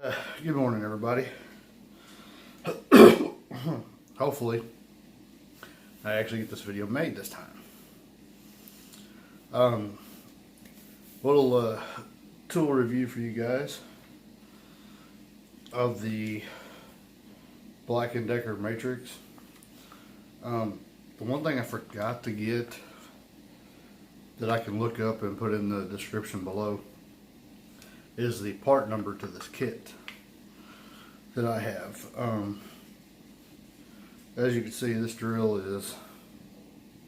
Good morning, everybody. Hopefully, I actually get this video made this time. Little tool review for you guys of the Black & Decker Matrix. The one thing I forgot to get that I can look up and put in the description below is the part number to this kit that I have. As you can see, this drill is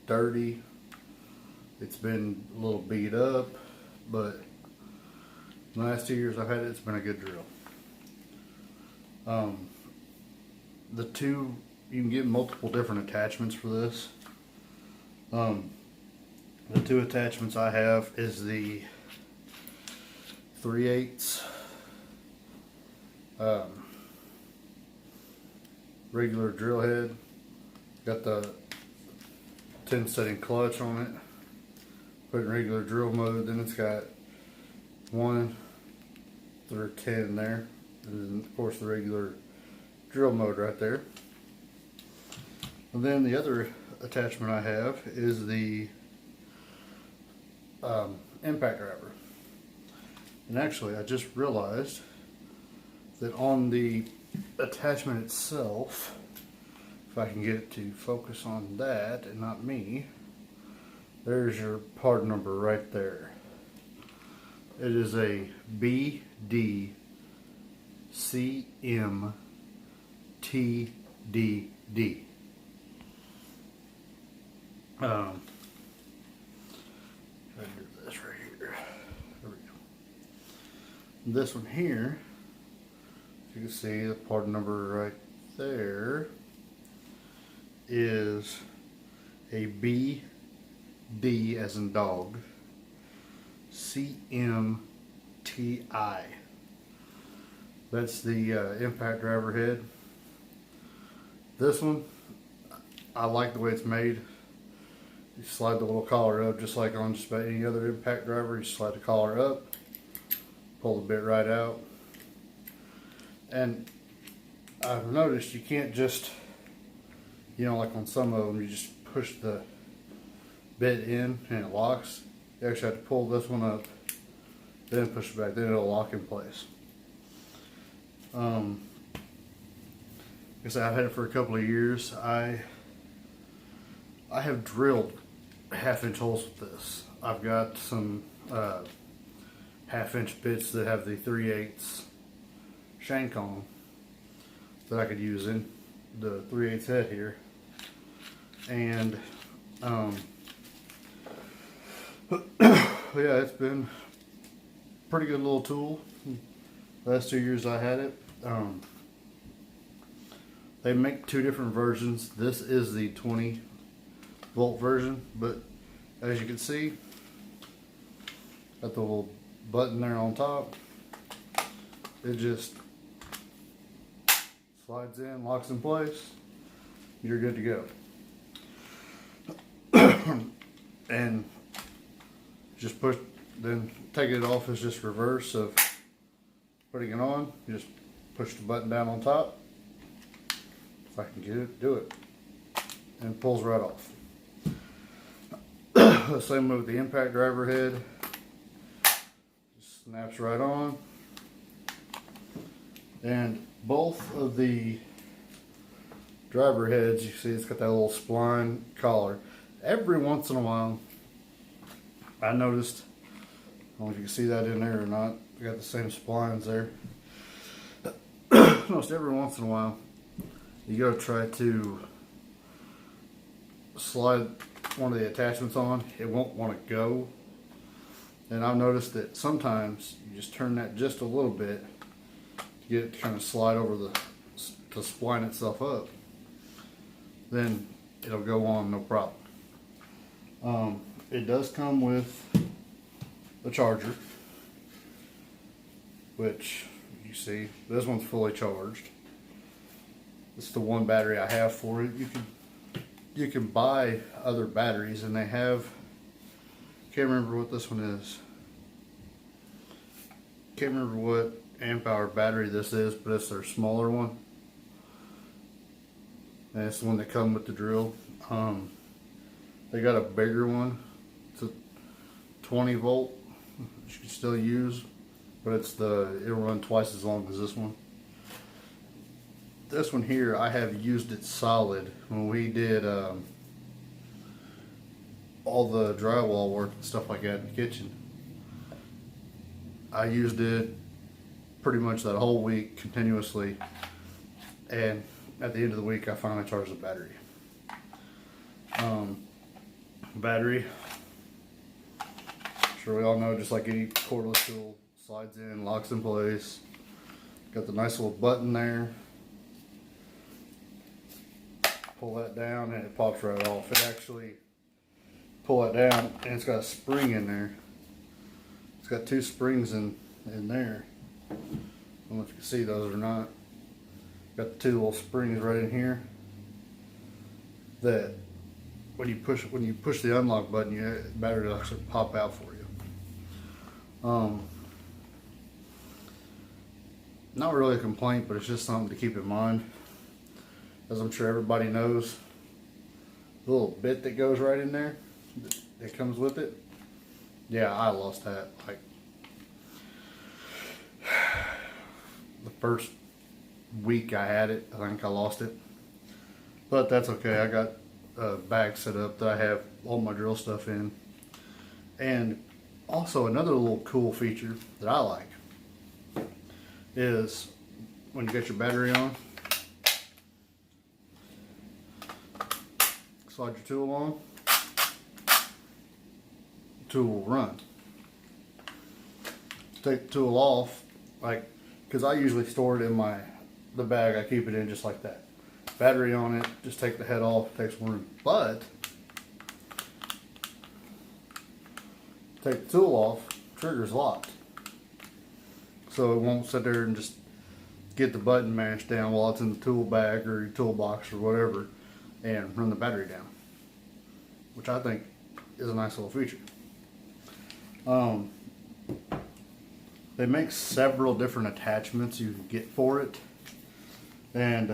dirty. It's been a little beat up, but the last 2 years I've had it, it's been a good drill. You can get multiple different attachments for this. The two attachments I have is the 3/8 regular drill head. Got the 10 setting clutch on it. Put it in regular drill mode. Then it's got 1 through 10 there. And then of course the regular drill mode right there. And then the other attachment I have is the impact driver. And actually, I just realized that on the attachment itself, if I can get it to focus on that and not me, there's your part number right there. It is a BDCMTDD. This right here. There we go. This one here, you can see the part number right there is a BD as in dog, CMTI. That's the impact driver head. This one, I like the way it's made. You slide the little collar up just like on just about any other impact driver. You slide the collar up, pull the bit right out. And I've noticed you can't just, like on some of them, you just push the bit in and it locks. You actually have to pull this one up, then push it back, then it'll lock in place. Like I said, I've had it for a couple of years. I have drilled 1/2 inch holes with this. I've got some 1/2 inch bits that have the 3/8 shank on them that I could use in the 3/8 head here. And yeah, it's been a pretty good little tool. The last 2 years I had it. They make 2 different versions. This is the 20 volt version, but as you can see, got the little button there on top. It just slides in, locks in place, you're good to go. And just push, then taking it off is just reverse of putting it on. You just push the button down on top, if I can get it, do it, and it pulls right off. Same with the impact driver head. Just snaps right on. And both of the driver heads, you see it's got that little spline collar. Every once in a while, I noticed, I don't know if you can see that in there or not, we got the same splines there. Almost every once in a while, you gotta try to slide one of the attachments on, it won't want to go. And I've noticed that sometimes you just turn that just a little bit to get it to kind of slide over to spline itself up, then it'll go on no problem. It does come with a charger, which you see this one's fully charged. This is the one battery I have for it. You can buy other batteries, and they have, can't remember what this one is. Can't remember what amp hour battery this is, but it's their smaller one. And it's the one that comes with the drill. They got a bigger one. It's a 20 volt, which you can still use, but it'll run twice as long as this one. This one here, I have used it solid when we did all the drywall work and stuff like that in the kitchen. I used it pretty much that whole week continuously, and at the end of the week I finally charged the battery. Battery, I'm sure we all know, just like any cordless tool, slides in, locks in place. Got the nice little button there. Pull that down and it pops right off. It actually, pull it down and it's got a spring in there. It's got 2 springs in there. I don't know if you can see those or not. Got the 2 little springs right in here that when you push the unlock button, the battery will actually pop out for you. Not really a complaint, but it's just something to keep in mind. As I'm sure everybody knows, the little bit that goes right in there that comes with it. Yeah, I lost that. Like the first week I had it, I think I lost it. But that's okay. I got a bag set up that I have all my drill stuff in. And also another little cool feature that I like is when you get your battery on, slide your tool on, the tool will run. Take the tool off, like, because I usually store it in the bag I keep it in just like that. Battery on it, just take the head off, takes room. But take the tool off, trigger's locked. So it won't sit there and just get the button mashed down while it's in the tool bag or your toolbox or whatever and run the battery down, which I think is a nice little feature. They make several different attachments you can get for it, and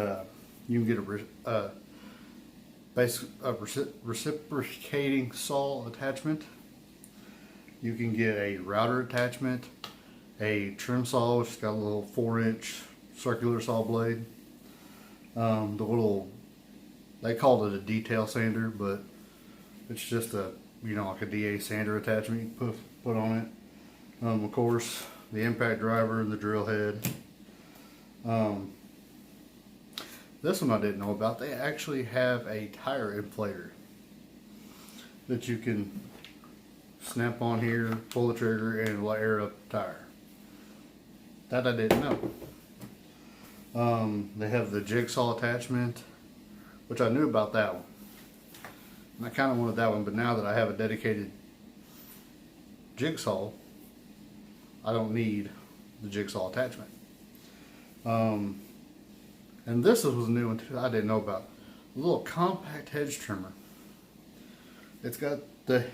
you can get a reciprocating saw attachment. You can get a router attachment, a trim saw, which has got a little 4-inch circular saw blade. They called it a detail sander, but it's just like a DA sander attachment you can put on it. Of course, the impact driver and the drill head. This one I didn't know about. They actually have a tire inflator that you can snap on here, pull the trigger, and it'll air up the tire. That I didn't know. They have the jigsaw attachment, which I knew about that one. And I kind of wanted that one, but now that I have a dedicated jigsaw, I don't need the jigsaw attachment. And this was a new one too I didn't know about. A little compact hedge trimmer. It's got the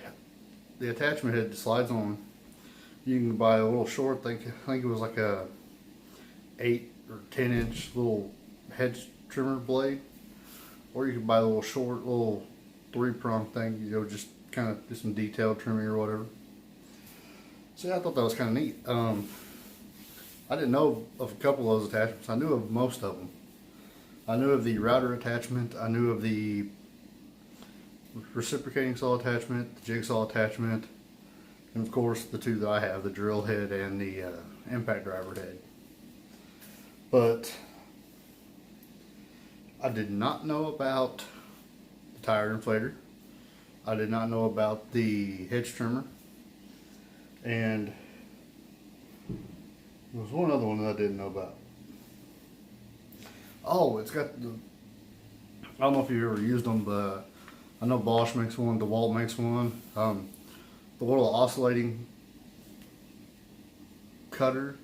attachment head that slides on. You can buy a little short, I think it was like a 8 or 10 inch little hedge trimmer blade. Or you can buy a little short, little 3-prong thing, just kind of do some detailed trimming or whatever. So I thought that was kind of neat. I didn't know of a couple of those attachments. I knew of most of them. I knew of the router attachment. I knew of the reciprocating saw attachment, the jigsaw attachment, and of course the 2 that I have, the drill head and the impact driver head. But I did not know about the tire inflator. I did not know about the hedge trimmer. And there was one other one that I didn't know about. Oh, it's got I don't know if you've ever used them, but I know Bosch makes one, DeWalt makes one. The little oscillating cutter.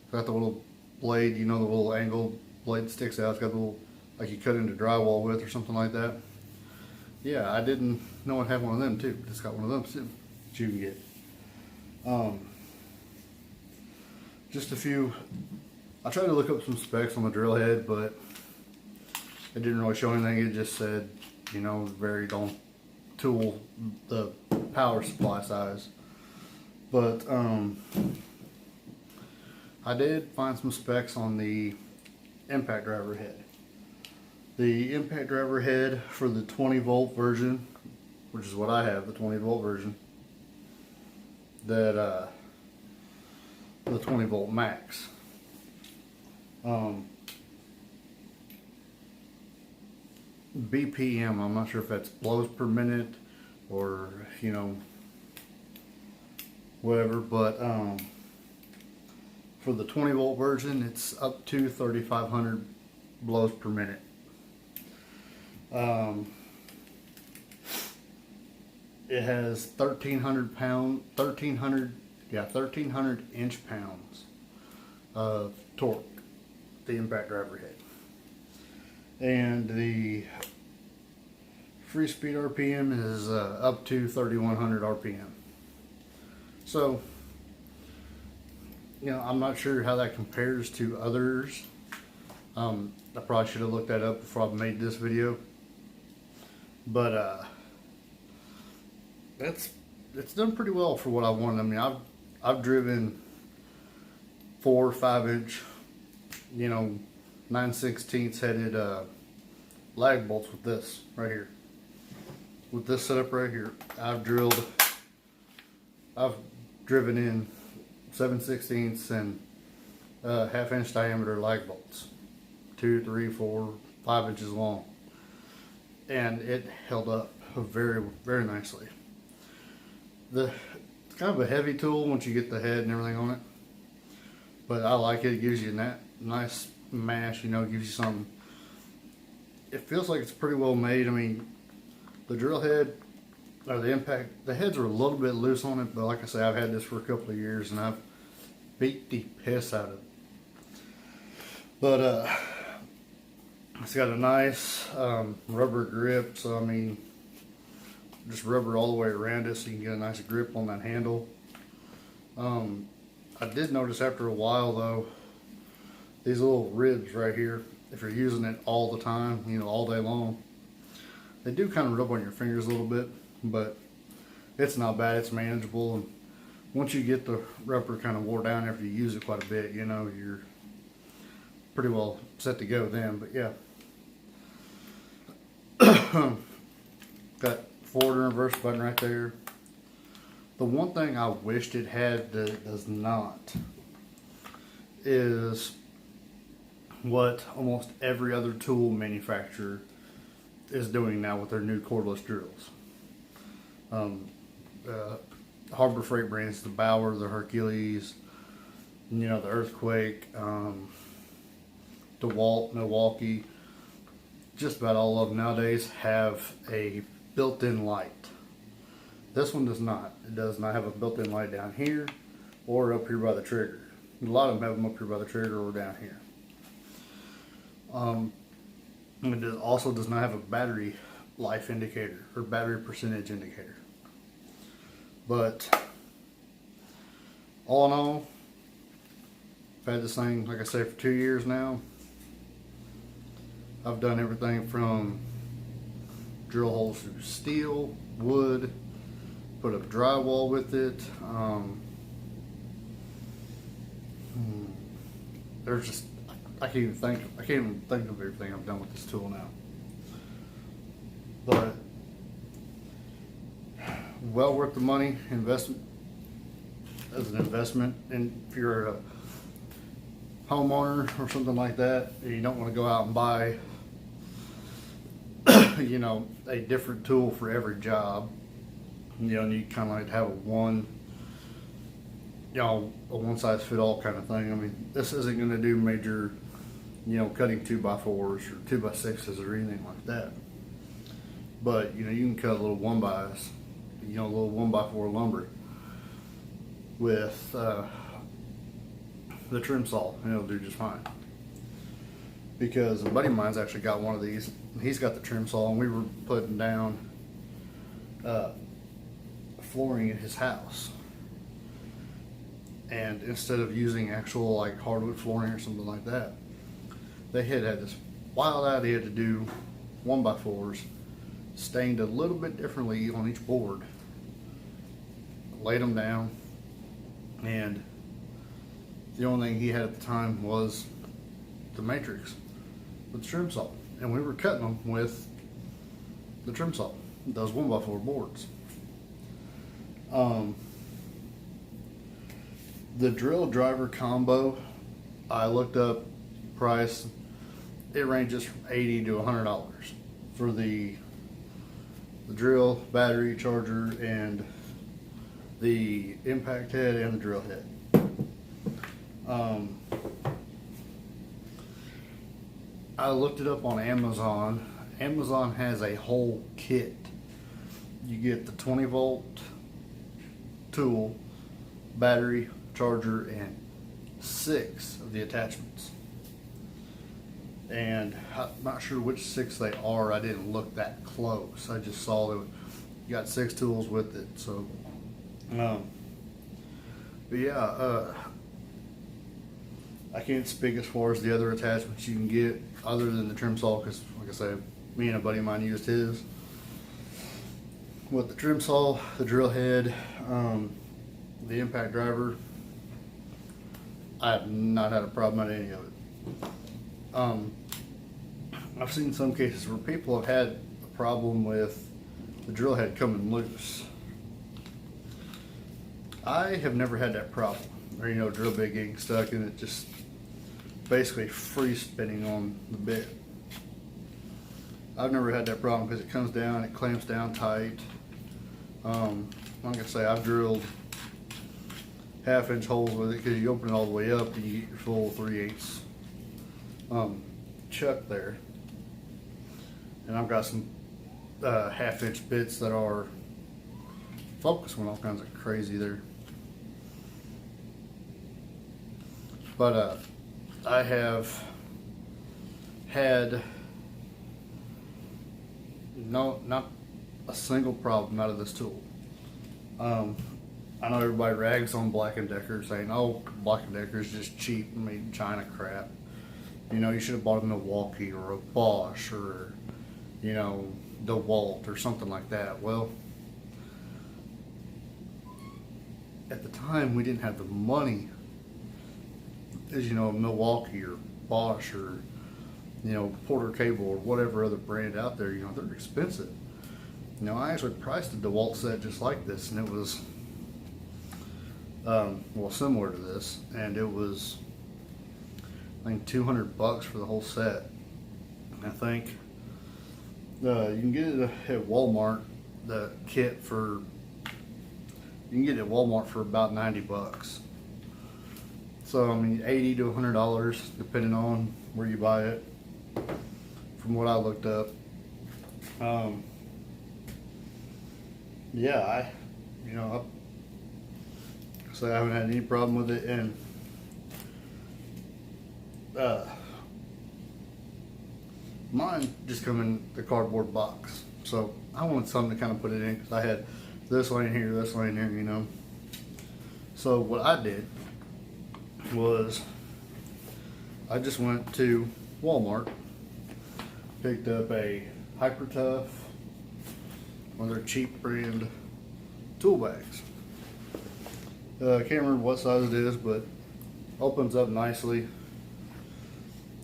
It's got the little blade, the little angled blade that sticks out. It's got the little, like you cut into drywall with or something like that. Yeah, I didn't know it had one of them too. It's got one of them too that you can get. just a few. I tried to look up some specs on the drill head, but it didn't really show anything. It just said, you know, varied on tool, the power supply size. But I did find some specs on the impact driver head. The impact driver head for the 20 volt version, which is what I have, the 20 volt version, that the 20 volt max. BPM, I'm not sure if that's blows per minute or, you know, whatever, but for the 20 volt version, it's up to 3,500 blows per minute. It has 1,300 inch pounds of torque, the impact driver head. And the free speed RPM is up to 3,100 RPM. So, you know, I'm not sure how that compares to others. I probably should have looked that up before I made this video. But it's done pretty well for what I wanted. I mean, I've driven 4 or 5 inch, you know, 9/16 headed lag bolts with this right here. With this setup right here, I've driven in 7/16 and 1/2 inch diameter lag bolts, 2, 3, 4, 5 inches long, and it held up very, very nicely. It's kind of a heavy tool once you get the head and everything on it, but I like it. It gives you that nice mash, you know, gives you something. It feels like it's pretty well made. I mean, the drill head or the impact, the heads are a little bit loose on it, but like I say, I've had this for a couple of years and I've beat the piss out of it. But it's got a nice rubber grip, so I mean, just rubber all the way around it so you can get a nice grip on that handle. I did notice after a while though, these little ribs right here, if you're using it all the time, you know, all day long, they do kind of rub on your fingers a little bit, but it's not bad. It's manageable, and once you get the rubber kind of wore down after you use it quite a bit, you know, you're pretty well set to go then. But yeah, got forward and reverse button right there. The one thing I wished it had that it does not is what almost every other tool manufacturer is doing now with their new cordless drills. Harbor Freight brands, the Bauer, the Hercules, you know, the Earthquake, DeWalt, Milwaukee, just about all of them nowadays have a built-in light. This one does not. It does not have a built-in light down here or up here by the trigger. A lot of them have them up here by the trigger or down here. It also does not have a battery life indicator or battery percentage indicator. But all in all, I've had this thing, like I say, for 2 years now. I've done everything from drill holes through steel, wood, put up drywall with it. There's just, I can't even think of everything I've done with this tool now. But well worth the money, investment as an investment. And if you're a homeowner or something like that, and you don't want to go out and buy you know, a different tool for every job, you know, and you kind of like have a one size fit all kind of thing. I mean, this isn't going to do major, you know, cutting 2x4s or 2x6s or anything like that. But you know, you can cut a little 1x, you know, a little 1x4 lumber with the trim saw, and it'll do just fine. Because a buddy of mine's actually got one of these. He's got the trim saw, and we were putting down flooring in his house. and instead of using actual like hardwood flooring or something like that, they had this wild idea to do 1x4s stained a little bit differently on each board, laid them down, and the only thing he had at the time was the matrix with the trim saw, and we were cutting them with the trim saw, those 1x4 boards. The drill driver combo, I looked up price. It ranges from $80 to $100 for the drill, battery, charger, and the impact head and the drill head. I looked it up on Amazon. Amazon has a whole kit. You get the 20 volt tool, battery, charger, and 6 of the attachments. And I'm not sure which 6 they are. I didn't look that close. I just saw that you got 6 tools with it. So, but yeah, I can't speak as far as the other attachments you can get other than the trim saw, because like I said, me and a buddy of mine used his. With the trim saw, the drill head, the impact driver, I have not had a problem on any of it. I've seen some cases where people have had a problem with the drill head coming loose. I have never had that problem, or drill bit getting stuck and it just basically free spinning on the bit. I've never had that problem because it comes down, it clamps down tight. Like I say, I've drilled 1/2-inch holes with it because you open it all the way up and you get your full 3/8 chuck there. And I've got some 1/2-inch bits that are focus went all kinds of crazy there. But I have had not a single problem out of this tool. I know everybody rags on Black & Decker saying, oh, Black & Decker is just cheap, made in China crap. You should have bought a Milwaukee or a Bosch or, DeWalt or something like that. Well, at the time we didn't have the money, as Milwaukee or Bosch or, Porter Cable or whatever other brand out there, they're expensive. I actually priced a DeWalt set just like this, and it was, similar to this, and it was, I think, $200 for the whole set. I think you can get it at Walmart, the kit for, you can get it at Walmart for about $90. So, $80 to $100, depending on where you buy it, from what I looked up. Yeah, I haven't had any problem with it, and mine just come in the cardboard box. So I wanted something to kind of put it in, because I had this laying here, this laying here, So what I did was I just went to Walmart, picked up a Hyper Tough, one of their cheap brand tool bags. Can't remember what size it is, but opens up nicely.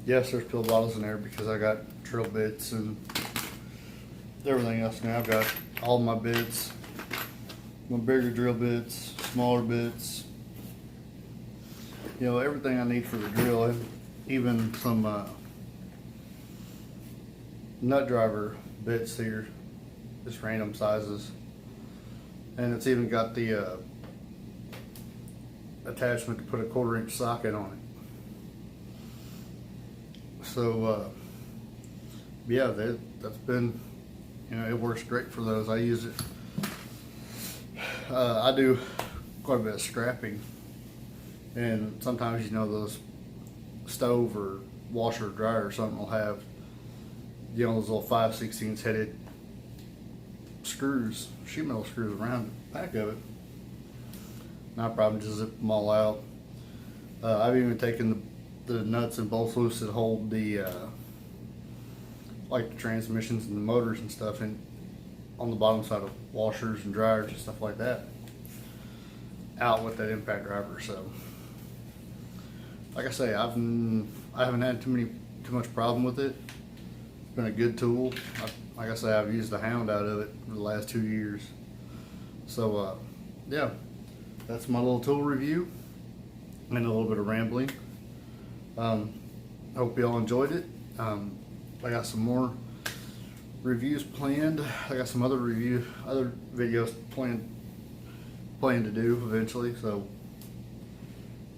Yes, there's pill bottles in there because I got drill bits and everything else. Now I've got all my bits, my bigger drill bits, smaller bits, everything I need for the drill, and even some nut driver bits here, just random sizes. And it's even got the attachment to put a 1/4-inch socket on it. So yeah, that's been, it works great for those. I use it, I do quite a bit of scrapping, and sometimes those stove or washer or dryer or something will have those little 5/16 headed screws, sheet metal screws around the back of it. not a problem, just zip them all out. I've even taken the nuts and bolts loose that hold the like the transmissions and the motors and stuff in on the bottom side of washers and dryers and stuff like that out with that impact driver. So like I say, I haven't had too much problem with it. It's been a good tool. Like I say, I've used the hound out of it for the last 2 years. So yeah, that's my little tool review and a little bit of rambling. Hope y'all enjoyed it. I got some more reviews planned. I got some other videos planned to do eventually. So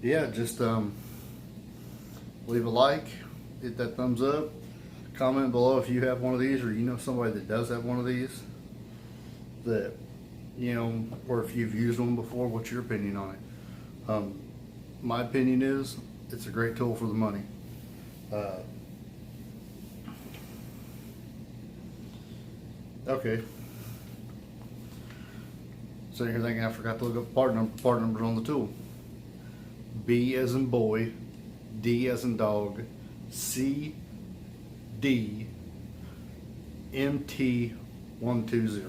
yeah, just leave a like, hit that thumbs up, comment below if you have one of these or you know somebody that does have one of these, that or if you've used one before. What's your opinion on it? My opinion is it's a great tool for the money. Okay. So you're thinking I forgot to look up part numbers on the tool. B as in boy, D as in dog, C, D, MT 120.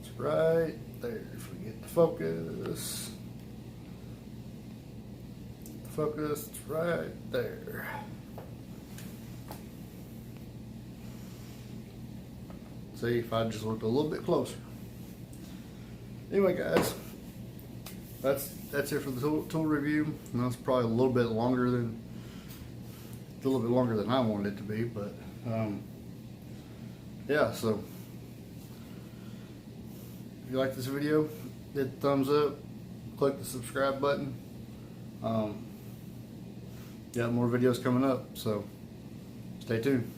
It's right there. If we get the focus. Focus, it's right there. See, if I just looked a little bit closer. Anyway, guys, that's it for the tool review. And that's probably a little bit longer than I wanted it to be, but yeah. So if you like this video, hit the thumbs up, click the subscribe button. Got more videos coming up, so stay tuned.